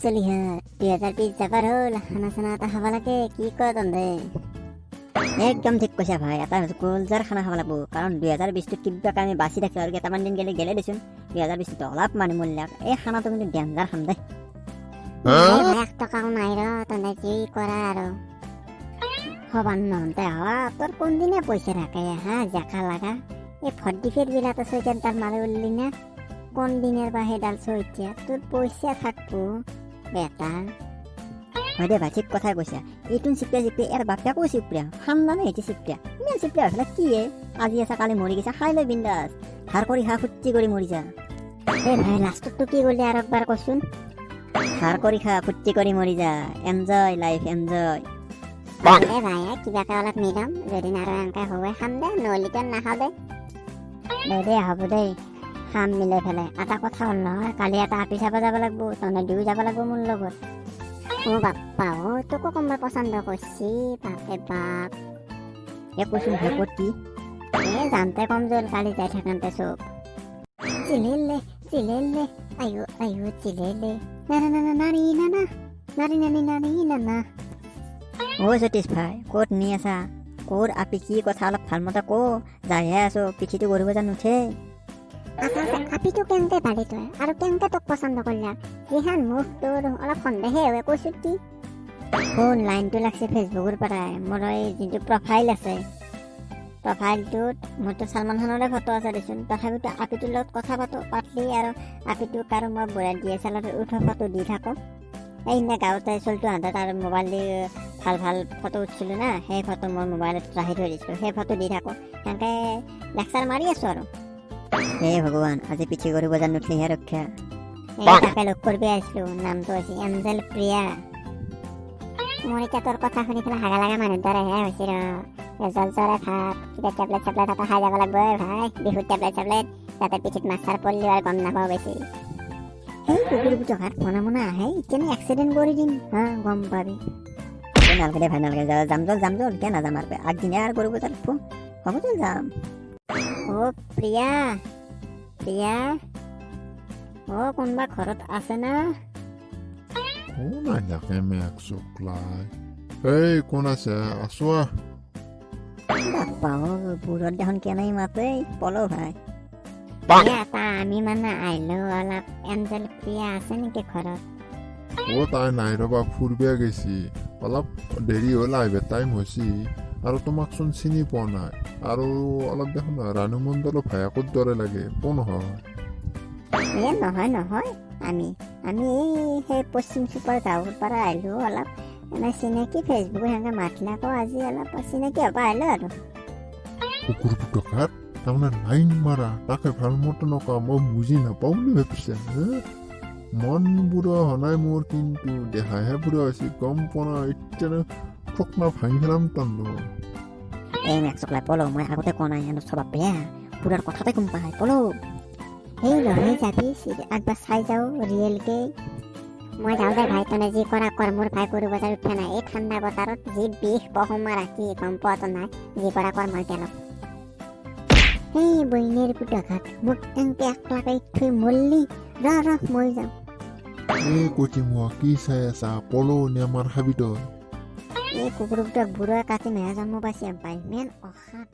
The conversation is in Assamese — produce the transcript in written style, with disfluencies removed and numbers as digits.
চলি হয় 2020 যাবার হল খানা চানা এটা খাব লাগে কি কয় তন্দে একদম ঠিক কৈছা ভাই এটা গোলজাৰ খানা খাব লাগিব কাৰণ 2020 কিবাকে আমি বাচি থাকি আৰু কেইটামান দিন গেলে দেচোন 2020 অলপ মানে মূল্যাক এই খানাটো কিন্তু ডেঞ্জাৰ খাম দে 1 টকাও নাই ৰ তন্দে কি কৰা আৰু হবান নহতে হওয়া তোর কোন দিনে পয়সা রাখে হ্যাঁ জাকা লাগা এই ফর্দিফের বিলাতে সইটার ডাল মারে উঠলি না কোন দিনের বা ডাল সইটা তোর পয়সা থাকবো বেটা হয় দে ভাই ঠিক কথাই কৈছা এইটোন চিপে এর বাপটাকো চিপড়া খানদানে এটি চিপড়া ইমান চিপড়া আসলে কি আজি আছে কালি মরি গেছে খাই লৈ বিন্দাস ধার কৰি খা ফুটি কৰি মৰি যা এ ভাই লাস্টত তো কি কৰলি আৰ একবাৰ কসুন ধাৰ কৰি খা ফুটি কৰি মৰি যা এনজয় লাইফ এনজয় এ ভাই কিবাকে অলপ নিলাম যদি আর এনকা হয় খাম দে নলিটা না খাও দে হব দে খাম মিলে ফেলে এটা কথা হল নহয় কালি এটা আপি চাব যাব লাগবো তনে দুই যাব লাগবো মোৰ লগত ও বাপ্পা ও তোকো কোনোবা পছন্দ করছি বাপে বাপ এ কৈছোন ভাই ক'ত কি এ জানতে কমজোর কালি যাই থাকান্তে চোখ চিলেলে আয়ো চিলেলে না ও সতীশ ভাই ক'ত নি আছা ক'ৰ আপি কি কথা অলপ ভাল মতে কো যাইহে আছো পিঠিটো কৰিব জানো উঠে আচ্ছা আপিটো কেনকে পালি তই আৰু কেনকে তোক পছন্দ কৰলা যিহান মুখ তোৰ অলপ সন্দেহে হয় কৈছো কি ফোন লাইনটো লাগছে ফেসবুকৰ পৰাই মোৰ এই যিটো প্ৰোফাইল আছে প্ৰোফাইলটোত মোৰতো সালমান খানৰে ফটো আছে দেচোন তথাপিতো আপিটোৰ লগত কথা পাতলি আৰু আপিটোক আৰু মই বুঢ়া DSLR উঠা ফটো দি থাকো এইদিনা গাঁৱতে চলটো হাতত আৰু মোবাইল দি ভাল ফটো উঠিছিলো না সেই ফটো মোৰ মোবাইলত ৰাখি থৈ দিছিলো সেই ফটো দি থাকো সেনেকে লেকচাৰ মাৰি আছো আৰু হে ভগৱান আজি পিঠি কৰিব জানো উঠলিহে ৰক্ষা তাকে লগ কৰিব আহিছিলো নামটো আছে এঞ্জেল প্ৰিয়া মোৰ এতিয়া তোৰ কথা শুনি পেলাই হাগা লাগা মানুহ দৰেহে হৈছে জল জৰে ভাত কিবা টেবলেট এটা খাই যাব লাগব ভাই বিহুত টেবলেট যাতে পিঠিত মাছাৰ পৰলি আৰু গম নাপাওঁ বেছি সেই কুকুৰ টকাত মনে আহে কেনে এক্সিডেণ্ট কৰি দিম হা গম পাবি নালগে দে ভাই নালগে যাম জল কিয় নাযাম আৰু আগদিনে আৰু কৰিব যাব হ'ব তো যাম ও প্ৰিয়া ও কোনোবা ঘৰত আছে না কোন আইলাকে মেঘ চুকলাই এই কোন আছে আছো বাপ্পা বুঢ়ত দেখোন কেনেই মাতে পলো ভাই আমি মানে আহিলো অলপ এঞ্জেল প্ৰিয়া আছে নেকি ঘৰত ও তাই নাই ৰবা ফুৰবে গেছি অলপ দেৰি হ'ল আহিব টাইম হৈছে আৰু তোমাক চোন চিনি পোৱা নাই আৰু অলপ দেখোন ৰাণু মণ্ডলৰ ভায়েকৰ দৰে লাগে কোন হয় নহয় আমি সেই পশ্চিম চুপাৰ গাঁৱৰ পৰা আহিলো অলপ এনে চিনাকি ফেচবুক সেনেকে মাতিলাকো আজি অলপ চিনাকি হ'ব আহিলো আৰু কুকুৰ পুতকাত তাৰমানে লাইন মাৰা তাকে ভাল মতে নকৰা মই বুজি নাপাওঁ বুলি ভাবিছে মন বুঢ়া হোৱা নাই মোৰ কিন্তু দেহাহে বুঢ়া হৈছে গম পোৱা নাই এতিয়া ফকনা ভাঙি পেলাম টানো এই মেঘ চকলাই পলো মই আগতে কোৱা নাই এনে চবা বেয়া বুঢ়াৰ কথাতে গম পাই পলো সেই লৰাই যাবি একবাৰ চাই যাওঁ ৰিয়েলকে মই যাওঁ দে ভাই তনে যি কৰা কৰ মোৰ ভাই কৰিব বজাৰ উঠা নাই এই ঠাণ্ডা বতৰত যি বিষ পহমা ৰাখি গম পোৱাতো নাই যি কৰা কৰ মই গেলক সেই বইনেৰ পুটঘাট মোক এনেকে একলাকে থৈ মল্লি ৰ মই যাওঁ এই কচি মোৱা কি চাই আছা পলো নে আমাৰ হাবিত এই কুকুৰটোক বুঢ়া কাটি মেয়া জন্ম পাইছে পাই মেন অসাত